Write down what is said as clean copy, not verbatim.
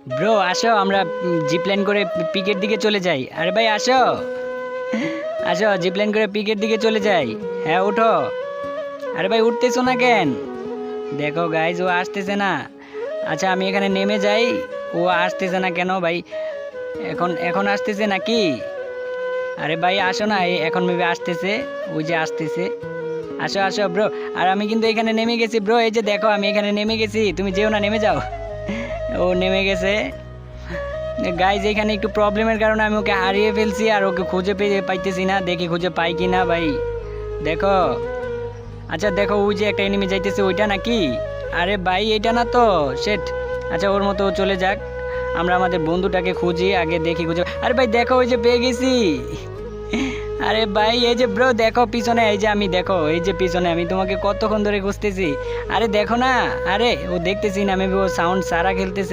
Bro আসো আমরা zip line করে পিকের দিকে চলে যাই। আরে ভাই আসো, আসো জিপ লাইন করে পিকের দিকে চলে যাই। হ্যাঁ উঠো। আরে ভাই উঠতেছো না কেন? দেখো গাইজ ও আসতেছে না। আচ্ছা আমি এখানে নেমে যাই। ও আসতেছে না কেন ভাই? এখন এখন আসতেছে নাকি? আরে ভাই আসো না, এই এখন মেবি আসতেছে। ওই যে আসতেছে। আসো আসো ব্রো। আর আমি কিন্তু এখানে নেমে গেছি ব্রো, এই যে দেখো আমি এখানে নেমে গেছি, তুমি যেও না, নেমে যাও। ও নেমে গেছে। গাইজ এখানে একটু প্রবলেমের কারণে আমি ওকে হারিয়ে ফেলছি, আর ওকে খুঁজে পেয়ে পাইতেছি না, দেখি খুঁজে পাই কি না ভাই। দেখো, আচ্ছা দেখো ওই যে একটা এনিমি যাইতেছে, ওইটা নাকি? আরে ভাই এটা না তো, শেট। আচ্ছা ওর মতো ও চলে যাক, আমরা আমাদের বন্ধুটাকে খুঁজি আগে, দেখি খুঁজে। আরে ভাই দেখো ওই যে পেয়ে গেছি। আরে ভাই এই যে ব্রো দেখো পিছনে, এই যে আমি, দেখো এই যে পিছনে আমি তোমাকে কতক্ষণ ধরে খুঁজতেছি। আরে দেখো না। আরে ও দেখতেছি না, মেবি ও সাউন্ড সারা খেলতেছে।